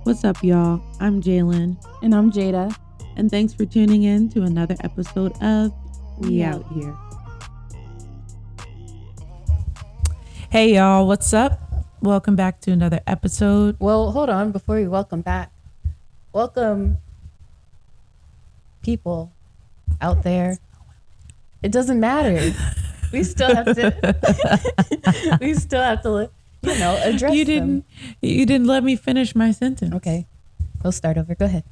What's up, y'all? I'm Jalen. And I'm Jada. And thanks for tuning in to another episode of We Out Here. Hey, y'all. What's up? Welcome back to another episode. Well, hold on. Before we welcome back, welcome people out there. It doesn't matter. We still have to. We still have to, address them. You didn't let me finish my sentence. Okay, we'll start over. Go ahead.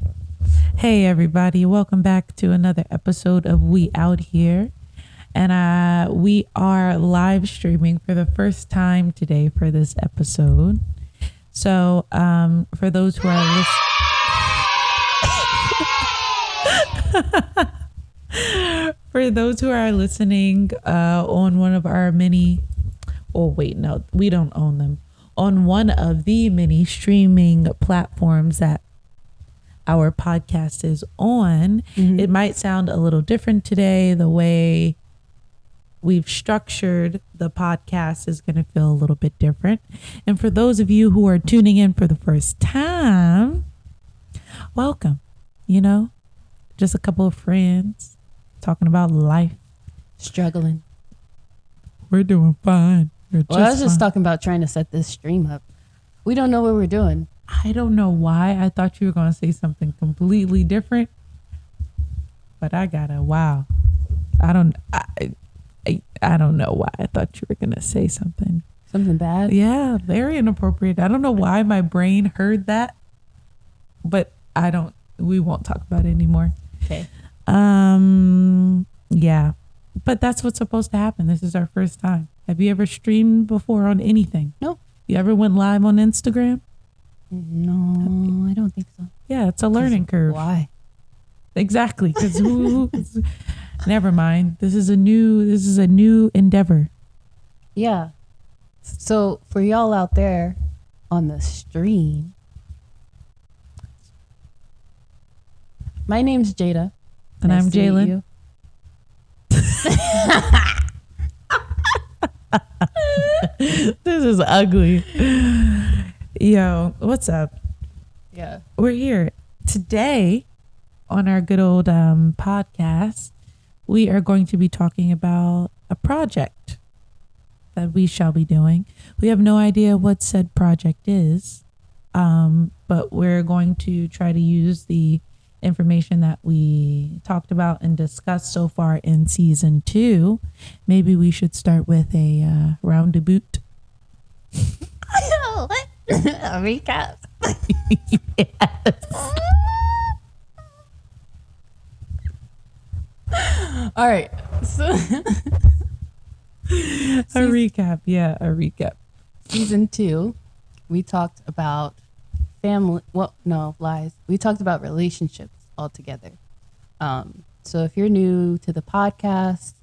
Hey, everybody. Welcome back to another episode of We Out Here. And we are live streaming for the first time today for this episode. So for those who are for those who are listening on one of our many, we don't own them, on one of the many streaming platforms that our podcast is on, It might sound a little different today. The way we've structured the podcast is going to feel a little bit different. And for those of you who are tuning in for the first time, welcome. Just a couple of friends talking about life. Struggling. We're doing fine. I was just talking about trying to set this stream up. We don't know what we're doing. I don't know why. I thought you were going to say something completely different. But I wow. I don't know why I thought you were going to say something. Something bad? Yeah, very inappropriate. I don't know why my brain heard that. But we won't talk about it anymore. Okay. Yeah. But that's what's supposed to happen. This is our first time. Have you ever streamed before on anything? No. You ever went live on Instagram? No, I don't think so. Yeah, it's a learning curve. Why? Exactly. Because never mind. This is a new endeavor. Yeah. So for y'all out there on the stream, my name's Jada. And nice I'm Jalen. This is ugly. Yo, what's up? Yeah. We're here today on our good old podcast. We are going to be talking about a project that we shall be doing. We have no idea what said project is, but we're going to try to use the information that we talked about and discussed so far in season 2. Maybe we should start with a roundabout. A recap. Yes. All right. So a recap. Yeah, a recap. Season 2, we talked about family. Well, no, lies. We talked about relationships altogether. So if you're new to the podcast,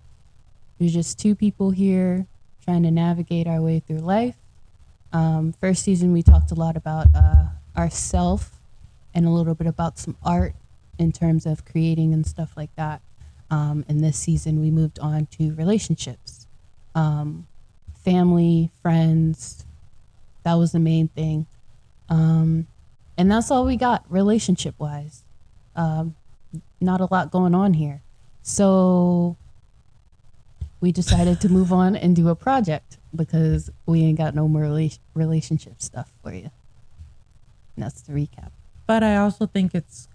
there's just two people here trying to navigate our way through life. First season, we talked a lot about ourself and a little bit about some art in terms of creating and stuff like that. And this season, we moved on to relationships, family, friends. That was the main thing. And that's all we got relationship wise. Not a lot going on here. So we decided to move on and do a project because we ain't got no more relationship stuff for you. And that's the recap. But I also think it's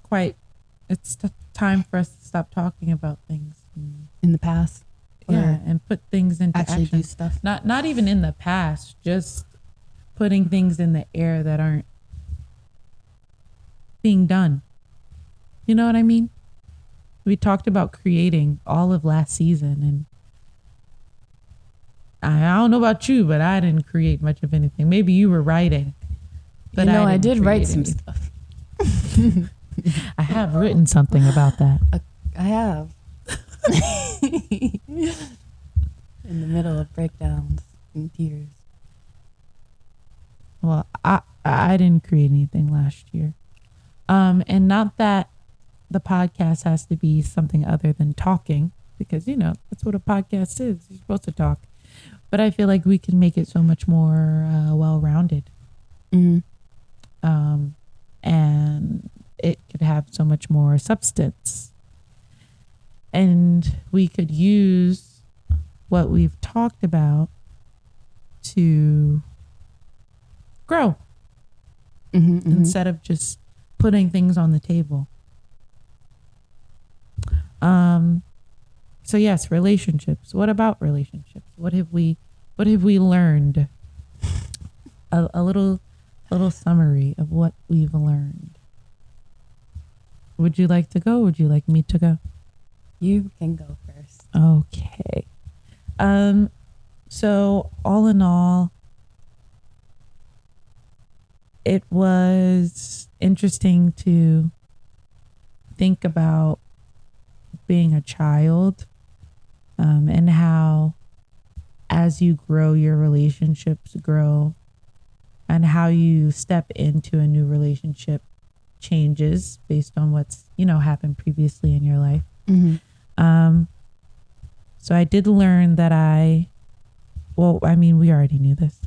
time for us to stop talking about things in the past. Yeah, and put things into actually action. Do stuff. Not even in the past, just putting things in the air that aren't being done. You know what I mean? We talked about creating all of last season, and I don't know about you, but I didn't create much of anything. Maybe you were writing. But I did write some stuff. I have written something about that. I have. In the middle of breakdowns and tears. Well, I didn't create anything last year. And not that the podcast has to be something other than talking, because, that's what a podcast is. You're supposed to talk. But I feel like we can make it so much more well-rounded. Mm-hmm. and it could have so much more substance. And we could use what we've talked about to grow instead of just putting things on the table. So yes, relationships. What about relationships? What have we learned? A little summary of what we've learned. Would you like to go? Would you like me to go? You can go first. Okay. So all in all, it was interesting to think about being a child, and how as you grow, your relationships grow, and how you step into a new relationship changes based on what's, happened previously in your life. So I did learn that we already knew this.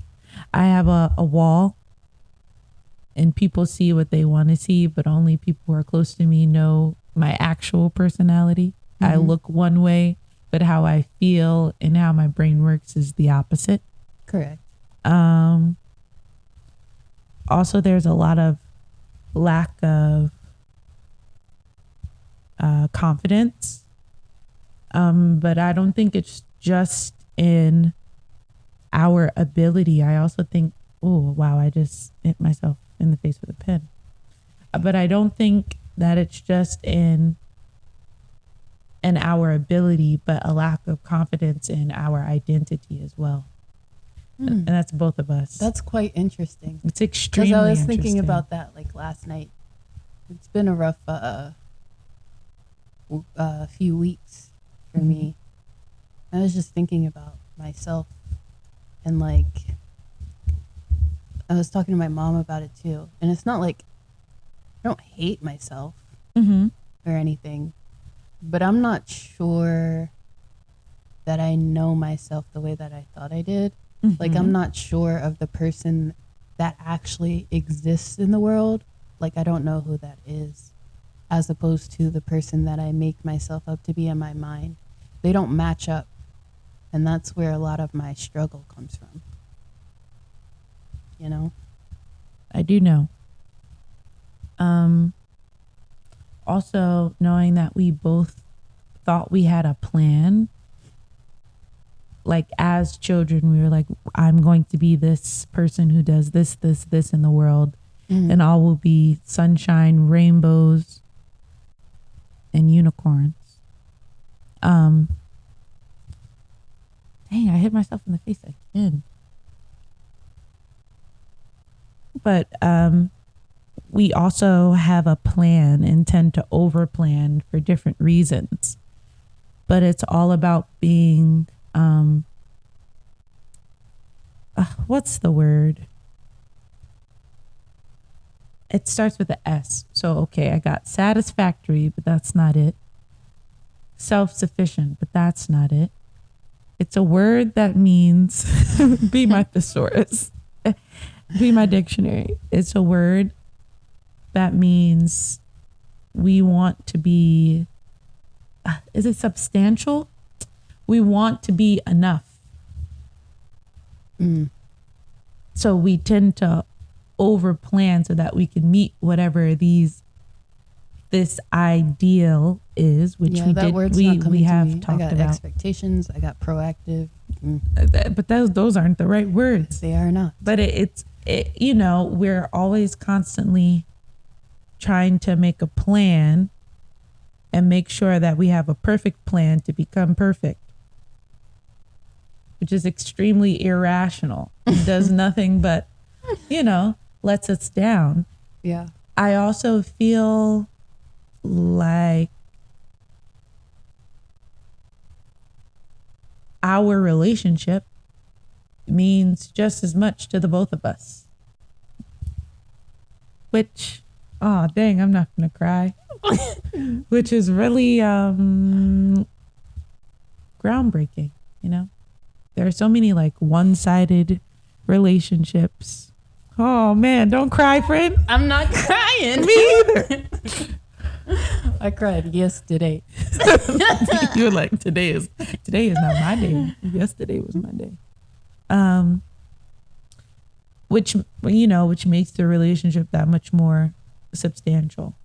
I have a wall, and people see what they want to see, but only people who are close to me know my actual personality. I look one way, but how I feel and how my brain works is the opposite. Correct. Also, there's a lot of lack of confidence. But I don't think it's just in our ability. I also think, oh, wow, I just hit myself in the face with a pen. But I don't think that it's just in our ability, but a lack of confidence in our identity as well. And that's both of us. That's quite interesting. It's extremely interesting. Because I was interesting. thinking about that last night. It's been a rough few weeks for me. I was just thinking about myself, and I was talking to my mom about it too. And it's not like I don't hate myself or anything, but I'm not sure that I know myself the way that I thought I did. I'm not sure of the person that actually exists in the world. I don't know who that is, as opposed to the person that I make myself up to be in my mind. They don't match up. And that's where a lot of my struggle comes from. I do know. Also, knowing that we both thought we had a plan. As children, we were like, I'm going to be this person who does this in the world. And all will be sunshine, rainbows, and unicorns. Dang, I hit myself in the face again. But we also have a plan and tend to overplan for different reasons. But it's all about being, what's the word? It starts with a S. So, okay, I got satisfactory, but that's not it. Self-sufficient, but that's not it. It's a word that means, be my thesaurus, be my dictionary. It's a word that means we want to be, is it substantial? We want to be enough. So we tend to over plan so that we can meet whatever this ideal is, which we have talked about. I got expectations. I got proactive. But those aren't the right words. They are not. But we're always constantly trying to make a plan and make sure that we have a perfect plan to become perfect, which is extremely irrational. It does nothing but, lets us down. Yeah. I also feel like our relationship means just as much to the both of us. Which, oh, dang, I'm not going to cry. Which is really groundbreaking, There are so many one-sided relationships Oh man, don't cry, friend. I'm not crying. Me either. I cried yesterday. You're like, today is not my day. Yesterday was my day. Which which makes the relationship that much more substantial.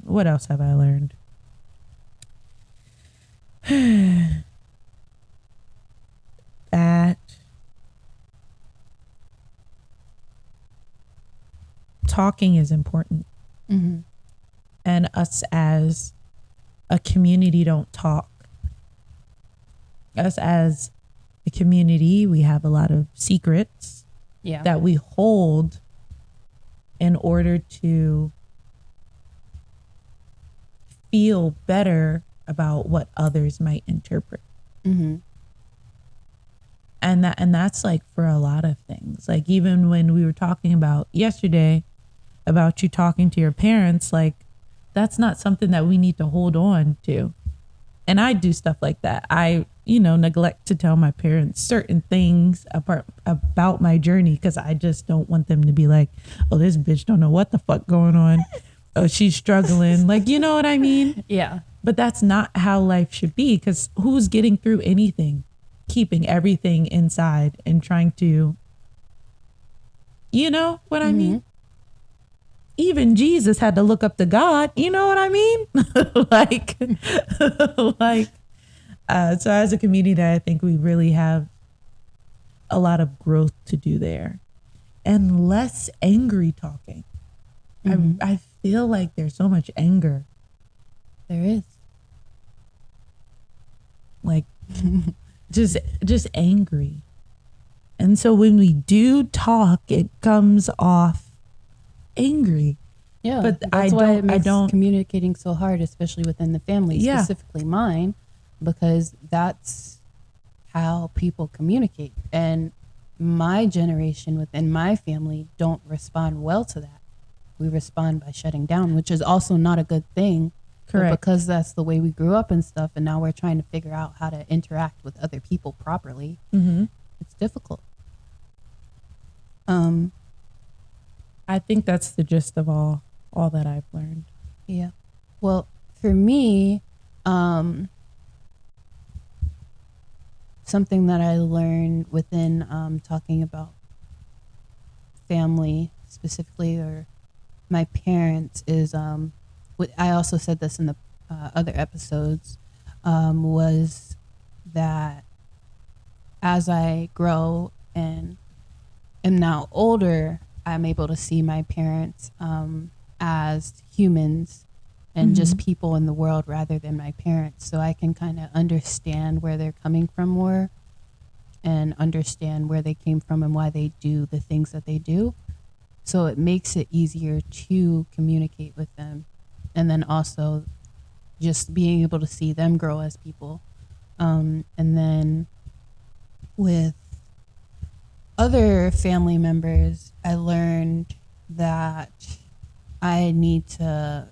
What else have I learned? That talking is important. Mm-hmm. And us as a community don't talk. Us as a community, we have a lot of secrets that we hold in order to feel better about what others might interpret. Mm-hmm. And that's like for a lot of things. Like even when we were talking about yesterday about you talking to your parents, like that's not something that we need to hold on to. And I do stuff like that. I, neglect to tell my parents certain things about my journey because I just don't want them to be like, oh, this bitch don't know what the fuck going on. Oh, she's struggling. Like, you know what I mean? Yeah. But that's not how life should be, because who's getting through anything, keeping everything inside and trying to, you know what I mean? Even Jesus had to look up to God. You know what I mean? So as a community, I think we really have a lot of growth to do there, and less angry talking. I feel like there's so much anger. There is. Like just angry. And so when we do talk, it comes off angry. Yeah, but that's why it makes communicating so hard, especially within the family, specifically mine, because that's how people communicate. And my generation within my family don't respond well to that. We respond by shutting down, which is also not a good thing. Correct. But because that's the way we grew up and stuff, and now we're trying to figure out how to interact with other people properly. Mm-hmm. It's difficult. I think that's the gist of all that I've learned. Yeah. Well, for me, something that I learned within talking about family specifically, or my parents, is I also said this in the other episodes, was that as I grow and am now older, I'm able to see my parents as humans and just people in the world rather than my parents. So I can kind of understand where they're coming from more, and understand where they came from and why they do the things that they do. So it makes it easier to communicate with them. And then also just being able to see them grow as people. And then with other family members, I learned that I need to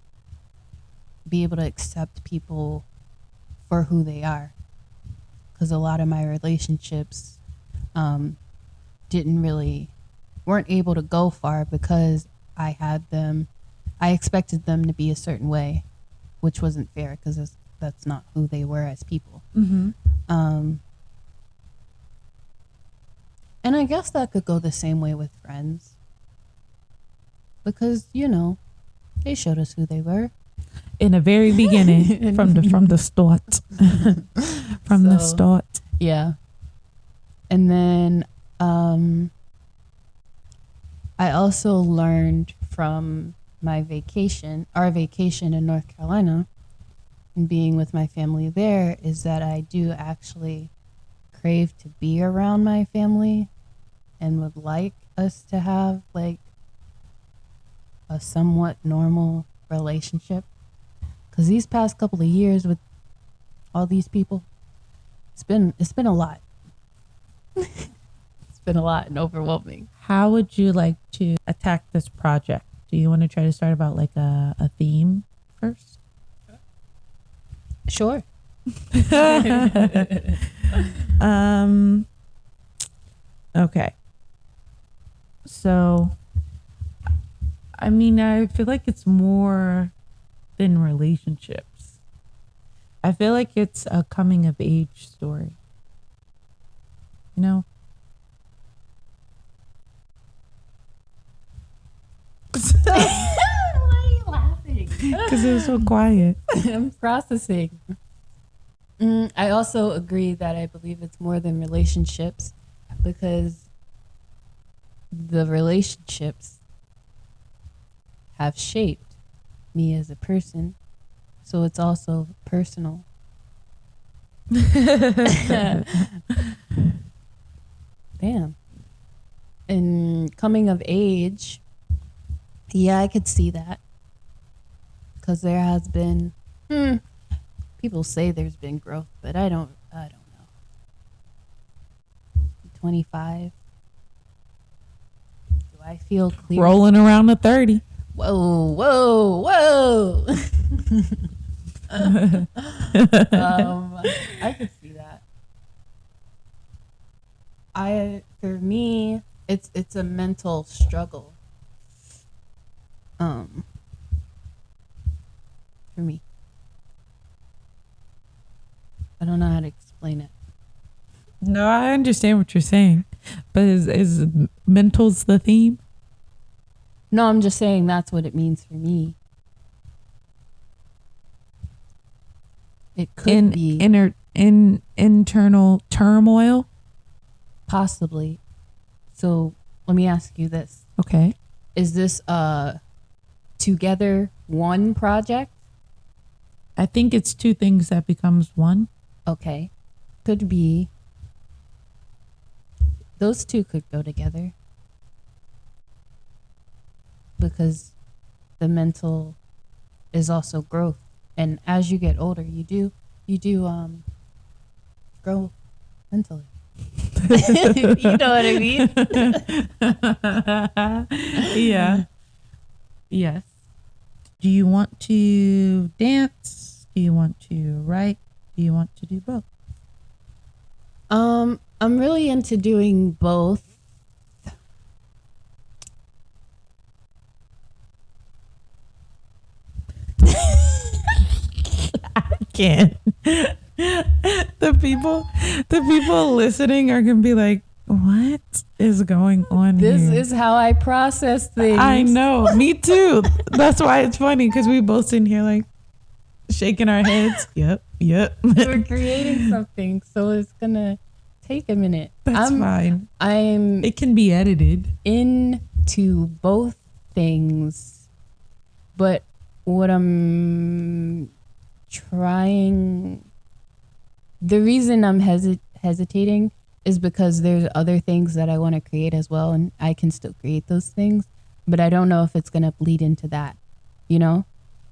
be able to accept people for who they are. Because a lot of my relationships weren't able to go far because I expected them to be a certain way, which wasn't fair because that's not who they were as people. Mm-hmm. And I guess that could go the same way with friends, because they showed us who they were in the very beginning, from the start, the start. Yeah. And then I also learned from our vacation in North Carolina, and being with my family there, is that I do actually crave to be around my family and would like us to have like a somewhat normal relationship. Because these past couple of years with all these people, it's been a lot. It's been a lot and overwhelming. How would you like to attack this project? Do you want to try to start about like a theme first? Sure. Okay. So, I mean, I feel like it's more than relationships. I feel like it's a coming of age story. You know? Why are you laughing? Because it was so quiet. I'm processing. I also agree that I believe it's more than relationships because the relationships have shaped me as a person. So it's also personal. Damn. And coming of age, yeah, I could see that. Because there has been, people say there's been growth, but I don't know. 25. Do I feel clear? Rolling around the 30. Whoa. I could see that. For me, it's a mental struggle. For me, I don't know how to explain it. No, I understand what you're saying, but is mental's the theme? No, I'm just saying that's what it means for me. It could be internal turmoil. possibly. So let me ask you this: Okay. is this together one project? I think it's two things that becomes one. Okay, could be. Those two could go together because the mental is also growth, and as you get older, you do grow mentally. You know what I mean? Yeah. Yes. Do you want to dance? Do you want to write? Do you want to do both? I'm really into doing both. I can't. The people listening are gonna be like, what is going on This here? is how I process things. I know. Me too. That's why it's funny because we both sitting here like shaking our heads. Yep. We're creating something, so it's gonna take a minute. That's fine. It can be edited. Into both things, but what I'm trying, the reason I'm hesitating is because there's other things that I want to create as well, and I can still create those things, but I don't know if it's gonna bleed into that, you know,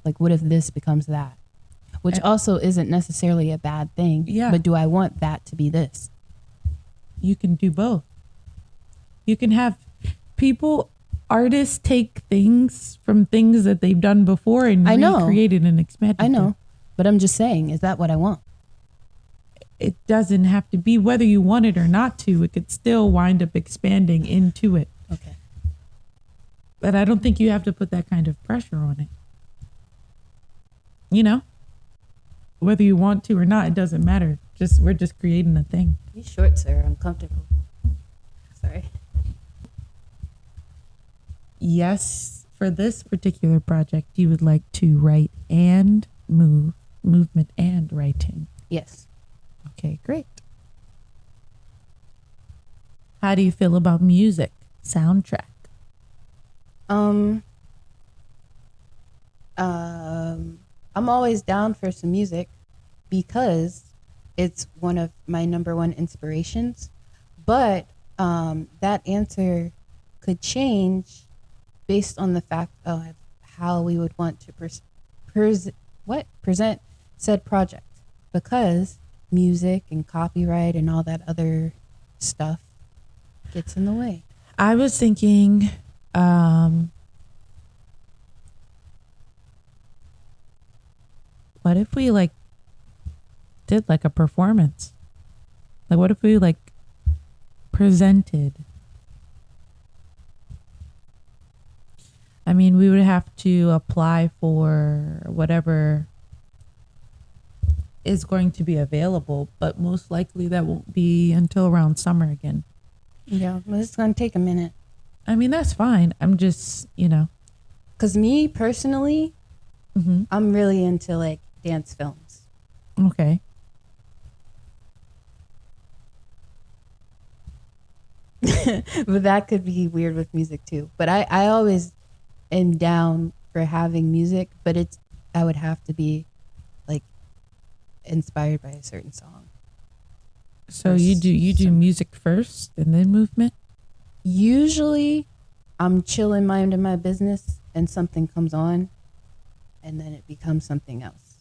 like what if this becomes that, which also isn't necessarily a bad thing. Yeah. But do I want that to be this? You can do both. You can have artists take things from things that they've done before and recreate it and expand it. I know, but I'm just saying, is that what I want? It doesn't have to be whether you want it or not to. It could still wind up expanding into it. Okay. But I don't think you have to put that kind of pressure on it. You know? Whether you want to or not, it doesn't matter. We're just creating a thing. Be short, sir. I'm comfortable. Sorry. Yes, for this particular project, you would like to write and movement and writing. Yes. Okay, great. How do you feel about music, soundtrack? I'm always down for some music because it's one of my number one inspirations. But that answer could change based on the fact of how we would want to present said project, because music and copyright and all that other stuff gets in the way. I was thinking, what if we did a performance? What if we presented. I mean, we would have to apply for whatever is going to be available, but most likely that won't be until around summer again. Yeah, but it's going to take a minute. I mean, that's fine. I'm just, Because me personally, mhm. I'm really into like dance films. Okay. But that could be weird with music too. But I always am down for having music, but I would have to be like inspired by a certain song. So you do music first and then movement? Usually I'm chilling, minding my business, and something comes on, and then it becomes something else.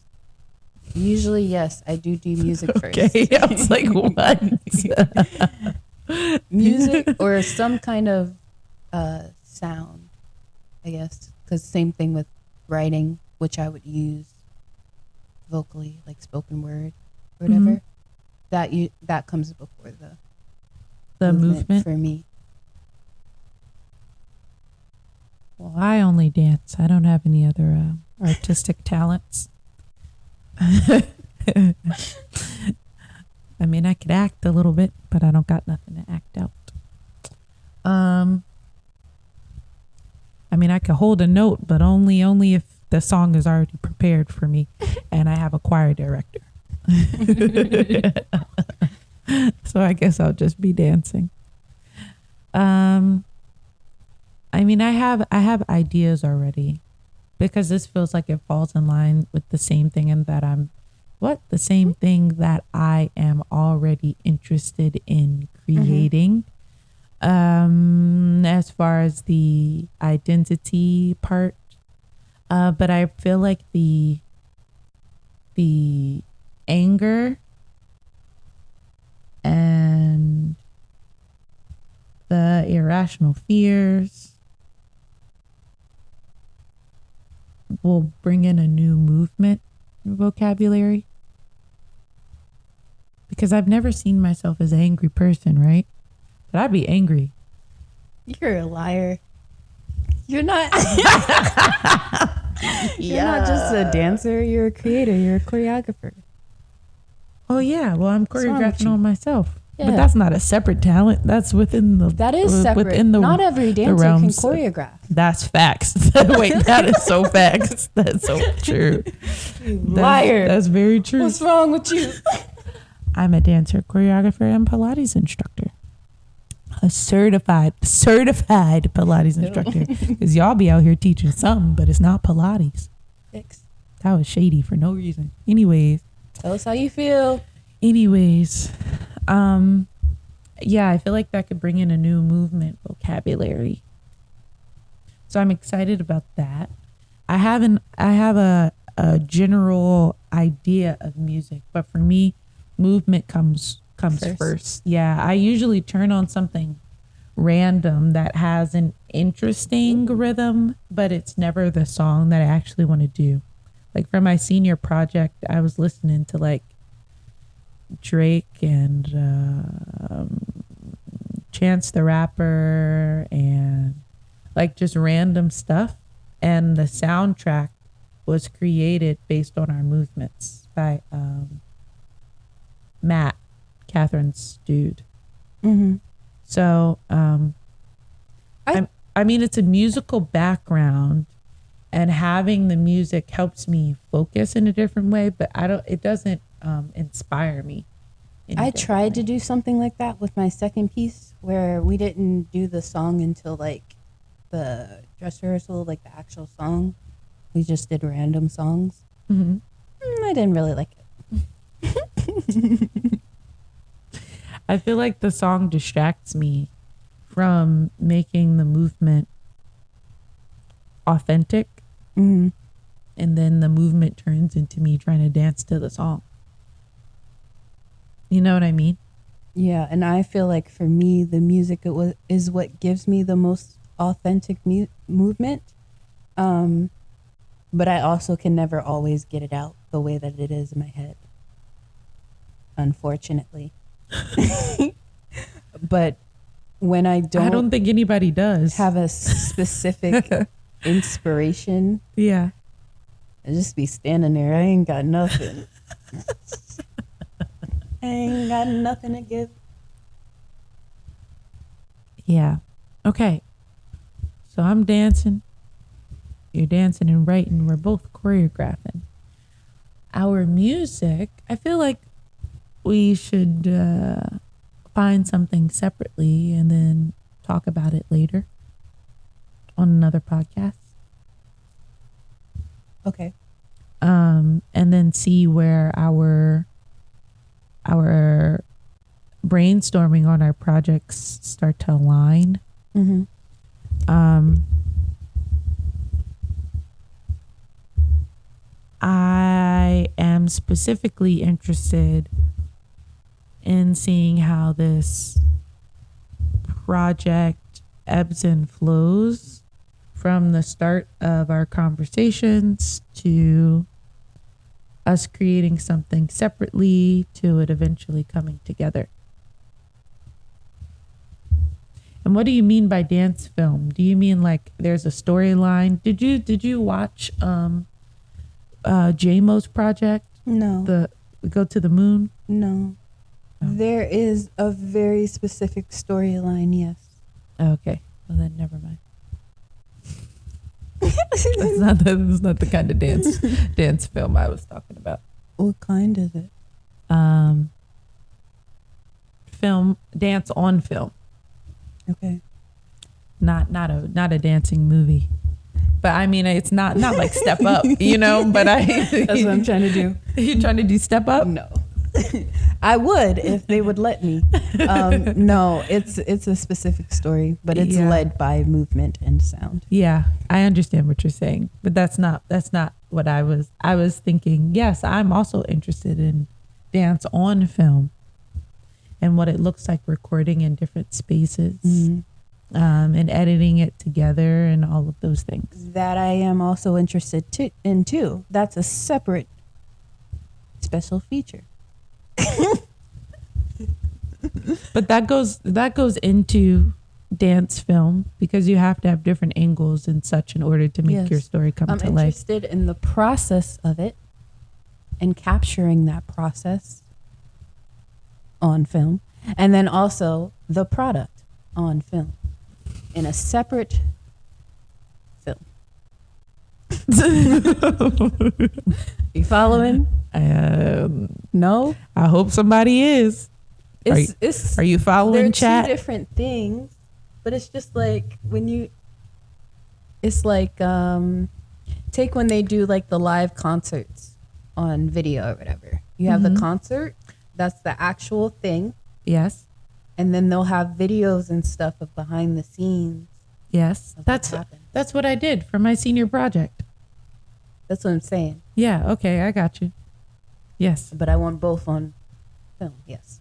Usually, yes, I do music first. Okay, I was like, what? Music or some kind of sound, I guess. Because same thing with writing, which I would use vocally, like spoken word, or whatever. That comes before the movement for me. Well, I only dance. I don't have any other artistic talents. I mean, I could act a little bit, but I don't got nothing to act out. I mean, I could hold a note, but only if the song is already prepared for me and I have a choir director. So I guess I'll just be dancing. I mean, I have ideas already, because this feels like it falls in line with the same thing, and that the same thing that I am already interested in creating. As far as the identity part, but I feel like the anger and the irrational fears will bring in a new movement vocabulary, because I've never seen myself as an angry person, right? But I'd be angry. You're a liar. You're not. You're not just a dancer. You're a creator. You're a choreographer. Oh yeah, well I'm choreographing on myself. Yeah. But that's not a separate talent. That's within the. That is separate. Within the, not every dancer can choreograph. That's facts. Wait, that is so facts. That's so true. Liar. That's very true. What's wrong with you? I'm a dancer, choreographer, and Pilates instructor. A certified Pilates instructor. Because y'all be out here teaching something, but it's not Pilates. Thanks. That was shady for no reason. Anyways. Tell us how you feel. Anyways. Yeah, I feel like that could bring in a new movement vocabulary. So I'm excited about that. I have a general idea of music, but for me, movement comes first. Yeah, I usually turn on something random that has an interesting rhythm, but it's never the song that I actually want to do. Like for my senior project, I was listening to like Drake and Chance the Rapper and like just random stuff, and the soundtrack was created based on our movements by Matt, Catherine's dude. Mm-hmm. So I mean it's a musical background, and having the music helps me focus in a different way, but it doesn't inspire me. I tried to do something like that with my second piece, where we didn't do the song until like the dress rehearsal, like the actual song. We just did random songs. Mm-hmm. I didn't really like it. I feel like the song distracts me from making the movement authentic. Mm-hmm. And then the movement turns into me trying to dance to the song. You know what I mean? Yeah, and I feel like for me, the music is what gives me the most authentic movement. But I also can never always get it out the way that it is in my head, unfortunately. But when I I don't think anybody does. have a specific inspiration, Yeah. I just be standing there. I ain't got nothing. I ain't got nothing to give. Yeah. Okay. So I'm dancing. You're dancing and writing. We're both choreographing. Our music, I feel like we should find something separately and then talk about it later on another podcast. Okay. And then see where our brainstorming on our projects start to align. Mm-hmm. I am specifically interested in seeing how this project ebbs and flows from the start of our conversations to us creating something separately to it eventually coming together. And what do you mean by dance film? Do you mean like there's a storyline? Did you watch JMO's project? No. The Go to the Moon? No. Oh. There is a very specific storyline, yes. Okay. Well then never mind. That's not the kind of dance film I was talking about. What kind is it? Film, dance on film. Okay. Not a dancing movie. But I mean, it's not like Step Up, you know, but That's what I'm trying to do. You trying to do Step Up? No. I would if they would let me. No, it's a specific story, but it's led by movement and sound. Yeah, I understand what you're saying, but that's not what I was thinking. Yes, I'm also interested in dance on film and what it looks like recording in different spaces. Mm-hmm. And editing it together and all of those things. That I am also interested in too. That's a separate special feature. But that goes into dance film because you have to have different angles and such in order to make your story come to life. I'm interested in the process of it and capturing that process on film, and then also the product on film in a separate film. You following? No? I hope somebody is. Are you following chat? They're two different things, but it's just like it's like take when they do like the live concerts on video or whatever. You have the concert, that's the actual thing. Yes. And then they'll have videos and stuff of behind the scenes. Yes. That's what I did for my senior project. That's what I'm saying. Yeah, okay, I got you. Yes. But I want both on film, yes.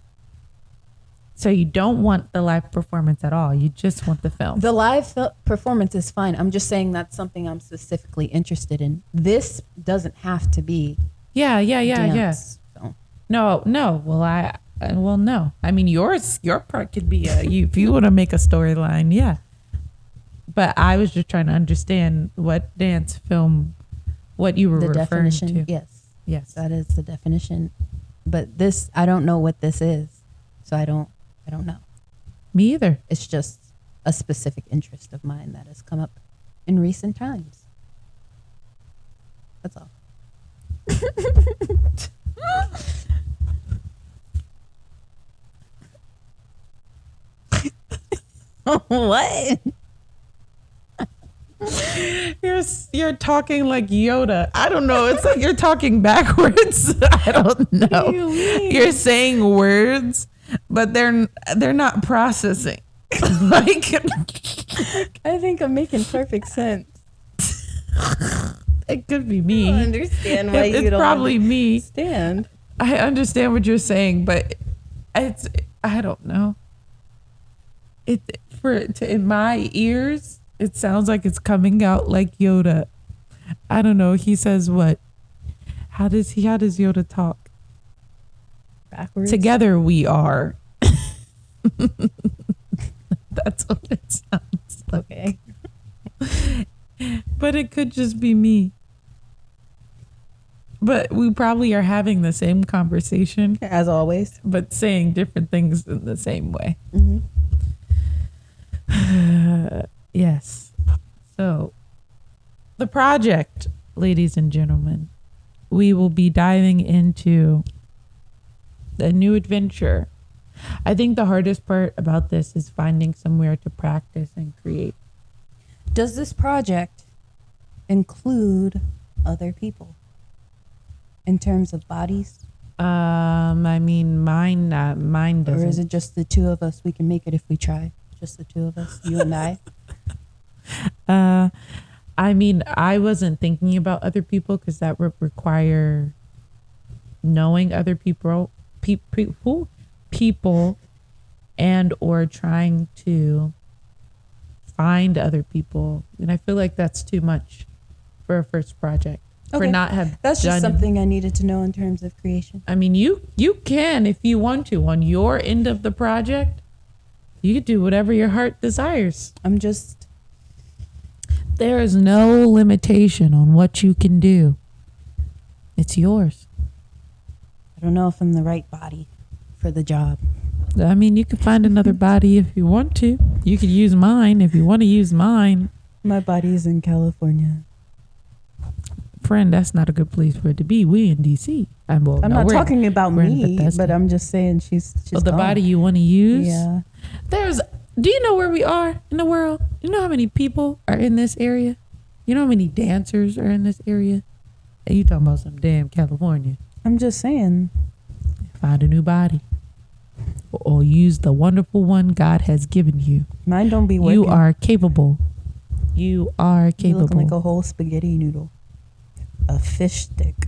So you don't want the live performance at all. You just want the film. The live performance is fine. I'm just saying that's something I'm specifically interested in. This doesn't have to be dance film. No. Well, no. I mean, your part could be if you want to make a storyline, yeah. But I was just trying to understand what dance film, what you were referring to. Yes, that is the definition. But this, I don't know what this is, so I don't know. Me either. It's just a specific interest of mine that has come up in recent times. That's all. What? You're talking like Yoda. I don't know. It's like you're talking backwards. I don't know. You're saying words, but they're not processing. Like I think I'm making perfect sense. It could be me. I don't understand why you it's don't probably me. Understand. I understand what you're saying, but I don't know. In my ears, it sounds like it's coming out like Yoda. I don't know. He says what? How does Yoda talk? Backwards. Together we are. what it sounds like. Okay. But it could just be me. But we probably are having the same conversation, As always. but saying different things in the same way. Mm-hmm. Yes. So, the project, ladies and gentlemen, we will be diving into a new adventure. I think the hardest part about this is finding somewhere to practice and create. Does this project include other people in terms of bodies? I mean, mine doesn't. Or is it just the two of us? We can make it if we try. Just the two of us, you and I. I mean, I wasn't thinking about other people because that would require knowing other people, people, and or trying to find other people, and I feel like that's too much for a first project. Okay. For not have That's just done- something I needed to know in terms of creation. I mean, you can if you want to on your end of the project. You can do whatever your heart desires. I'm just There is no limitation on what you can do. It's yours. I don't know if I'm the right body for the job. I mean, you can find another body if you want to. You could use mine if you want to use mine. My body is in California. Friend, that's not a good place for it to be. We in DC. I'm not talking about we're in me, Bethesda. but I'm just saying she's the gone. body you want to use. Yeah. Do you know where we are in the world? You know how many people are in this area? You know how many dancers are in this area? And you talking about some damn California. I'm just saying. Find a new body. Or use the wonderful one God has given you. Mine don't be working. You are capable. You are You capable. look like a whole spaghetti noodle. A fish stick.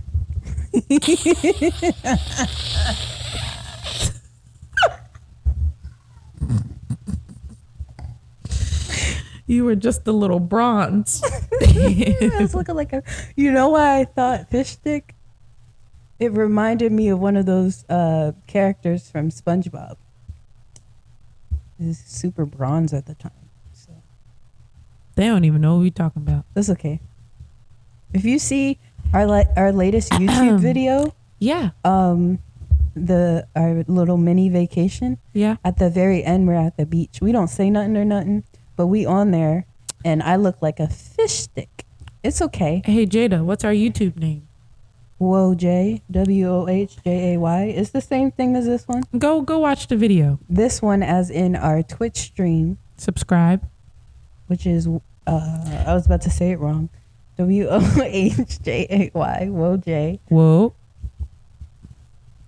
You were just a little bronze. I was looking like a. You know why I thought fish stick? It reminded me of one of those characters from SpongeBob. He was super bronze at the time, so They don't even know who you're talking about. that's okay. If you see our latest YouTube video, Yeah. our little mini vacation, Yeah. at the very end we're at the beach. We don't say nothing or nothing, but we on there, and I look like a fish stick. It's okay. Hey, Jada, what's our YouTube name? Wojay, WOHJAY. It's the same thing as this one. Go watch the video. This one as in our Twitch stream, Subscribe. which is, I was about to say it wrong. WOHJAY, Wojay. Whoa.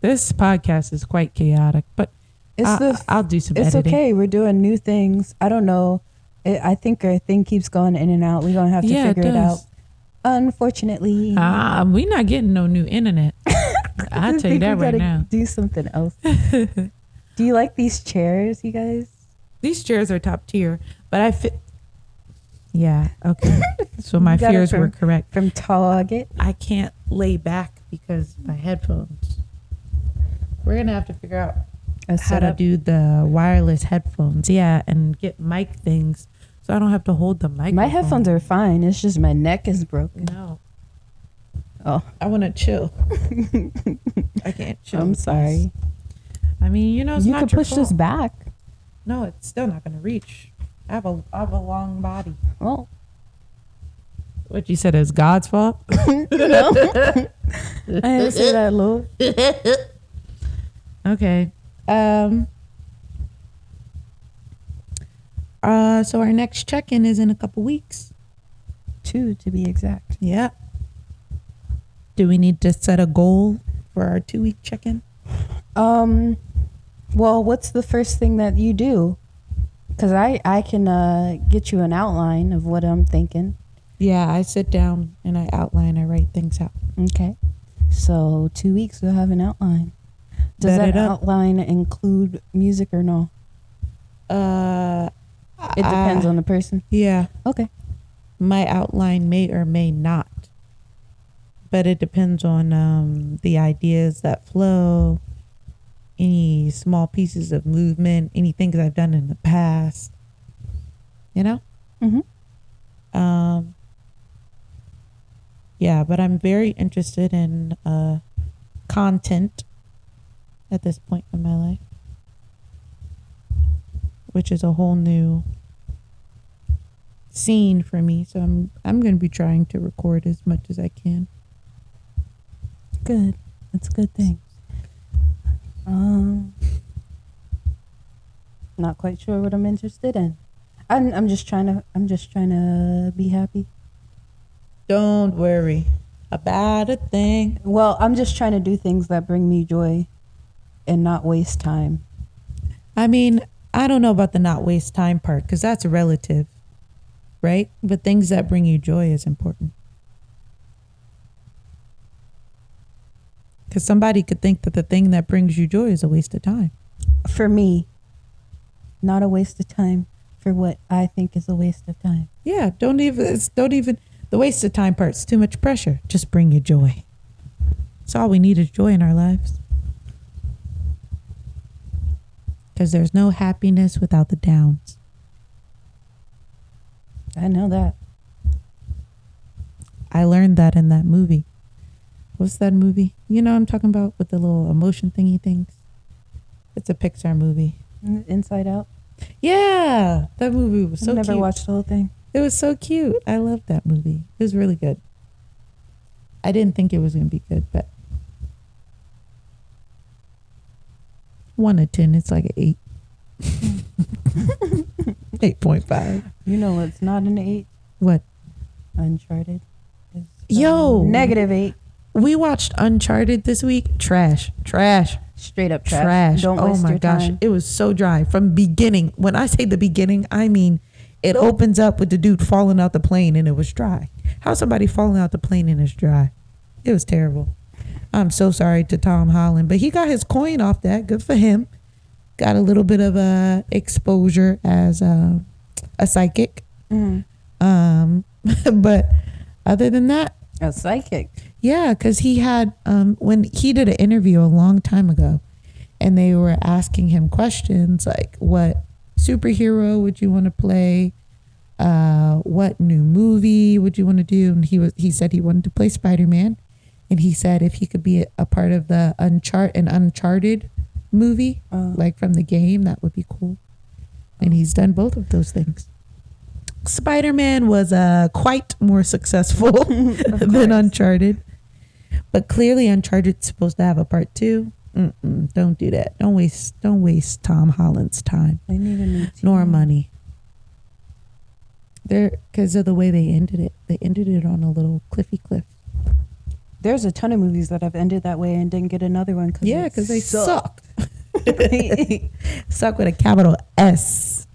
This podcast is quite chaotic, but I'll do some It's editing. okay. We're doing new things. I don't know. I think our thing keeps going in and out. We're going to have to Yeah, it figure it out. does. Unfortunately. We not getting no new internet. I'll tell you that right now. Do something else. Do you like these chairs, you guys? These chairs are top tier, but I fit. Yeah, okay. So my You got it fears were correct. From Target. I can't lay back because my headphones. We're going to have to figure out how to do the wireless headphones. Yeah, and get mic things so I don't have to hold the microphone. My headphones are fine. It's just my neck is broken. No. Oh, I want to chill. I can't chill. I'm with sorry. these. I mean, it's You not could your push this fault. back. No, it's still not going to reach. I have a long body. Well, What you said is God's fault? no. I didn't say that, Lord. Okay. So our next check-in is in a couple weeks. 2 to be exact. Yeah. Do we need to set a goal for our 2-week check-in? Well, what's the first thing that you do? Because I can get you an outline of what I'm thinking. Yeah, I sit down and I outline, I write things out. Okay. So 2 weeks we'll have an outline. Does Bet that it up. outline include music or no? It depends on the person. Yeah. Okay. My outline may or may not. But it depends on the ideas that flow, any small pieces of movement, any things I've done in the past. you know? Mm-hmm. Yeah, but I'm very interested in content at this point in my life, which is a whole new scene for me. So I'm going to be trying to record as much as I can. Good. That's a good thing. Not quite sure what I'm interested in. I'm just trying to be happy. Don't worry about a thing. Well, I'm just trying to do things that bring me joy and not waste time. I mean, I don't know about the not waste time part because that's relative, right? But things that bring you joy is important. Because somebody could think that the thing that brings you joy is a waste of time. For me, not a waste of time for what I think is a waste of time. Yeah, don't even the waste of time part's too much pressure. Just bring you joy. That's all we need is joy in our lives. Because there's no happiness without the downs. I know that. I learned that in that movie. What's that movie? You know what I'm talking about with the little emotion thingy things? It's a Pixar movie. Inside Out. Yeah, that movie was so cute. I've never watched the whole thing. It was so cute. I loved that movie. It was really good. I didn't think it was going to be good, but 1 to 10, it's like an 8. 8.5. You know what's not an 8? What? Uncharted. Is -8. We watched Uncharted this week. Trash. Straight up trash. Don't waste your time. It was so dry from beginning. When I say the beginning, I mean it opens up with the dude falling out the plane and it was dry. How somebody falling out the plane and it's dry? It was terrible. I'm so sorry to Tom Holland, but he got his coin off that. Good for him. Got a little bit of exposure as a psychic. But other than that, a psychic. Yeah, because he had when he did an interview a long time ago, and they were asking him questions like, "What superhero would you want to play? What new movie would you want to do?" And he said he wanted to play Spider-Man, and he said if he could be a part of the Uncharted movie, like from the game, that would be cool. And he's done both of those things. Spider-Man was quite more successful than Uncharted. But clearly Uncharted's supposed to have a part 2. Don't do that. Don't waste Tom Holland's time. They need a new team. Nor money. Because of the way they ended it. They ended it on a little cliffy cliff. There's a ton of movies that have ended that way and didn't get another one. Because they sucked. Suck with a capital S.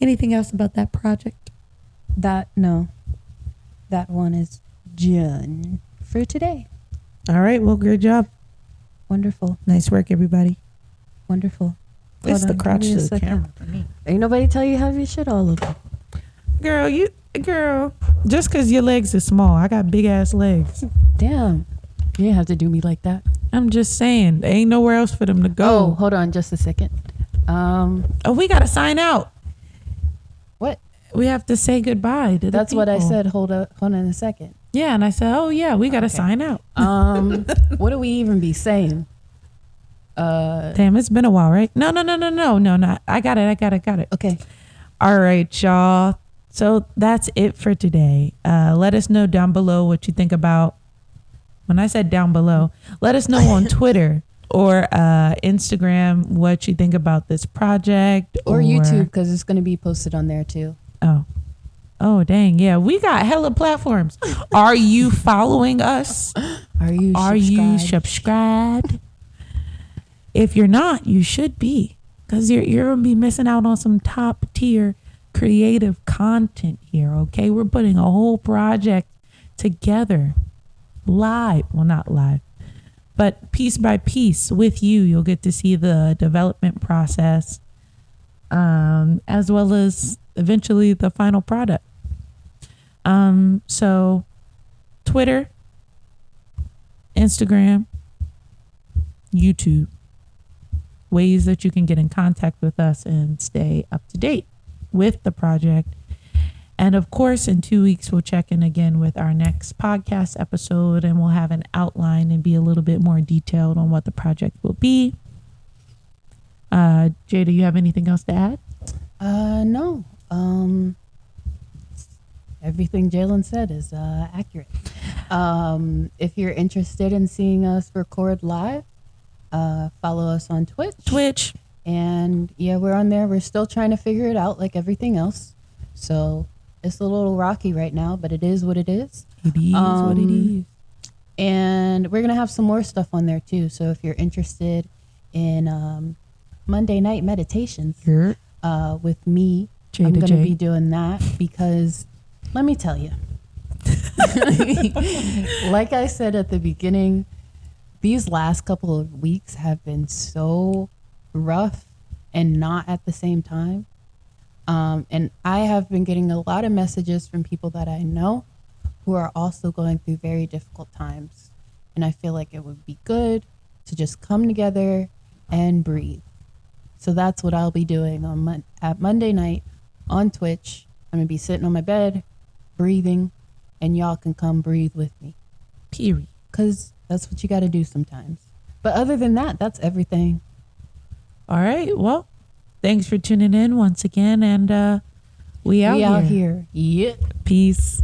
Anything else about that project? No. That one is done for today. All right. Well, good job. Wonderful. Nice work, everybody. Wonderful. It's the crotch to the camera for me. Ain't nobody tell you how your shit all over. Girl, just because your legs are small, I got big ass legs. Damn. You didn't have to do me like that. I'm just saying, there ain't nowhere else for them to go. Oh, hold on just a second. We got to sign out. What? We have to say goodbye to That's the what I people. said. Hold on a second. Yeah, and I said, oh, yeah, we got to sign out. What do we even be saying? Damn, it's been a while, right? No. I got it. Okay. All right, y'all. So that's it for today. Let us know down below what you think about, when I said down below, let us know on Twitter or Instagram what you think about this project. Or YouTube, because it's going to be posted on there too. Oh, dang. Yeah, we got hella platforms. Are you following us? Are you subscribed? If you're not, you should be, because you're going to be missing out on some top tier creative content here, okay? We're putting a whole project together live. Well, not live, but piece by piece with you. You'll get to see the development process, as well as eventually the final product. So Twitter, Instagram, YouTube, ways that you can get in contact with us and stay up to date with the project. And of course, in 2 weeks, we'll check in again with our next podcast episode, and we'll have an outline and be a little bit more detailed on what the project will be. Jay, do you have anything else to add? No. Everything Jalen said is accurate. If you're interested in seeing us record live, follow us on Twitch. And yeah, we're on there. We're still trying to figure it out like everything else. So it's a little rocky right now, but it is what it is. It is what it is. And we're going to have some more stuff on there too. So if you're interested in Monday night meditations with me, I'm going to be doing that because let me tell you, like I said at the beginning, these last couple of weeks have been so rough and not at the same time. And I have been getting a lot of messages from people that I know who are also going through very difficult times. And I feel like it would be good to just come together and breathe. So that's what I'll be doing on at Monday night on Twitch. I'm going to be sitting on my bed, breathing, and y'all can come breathe with me. Period. Because that's what you got to do sometimes. But other than that, that's everything. All right. Well, thanks for tuning in once again. And we out here. Yep. Peace.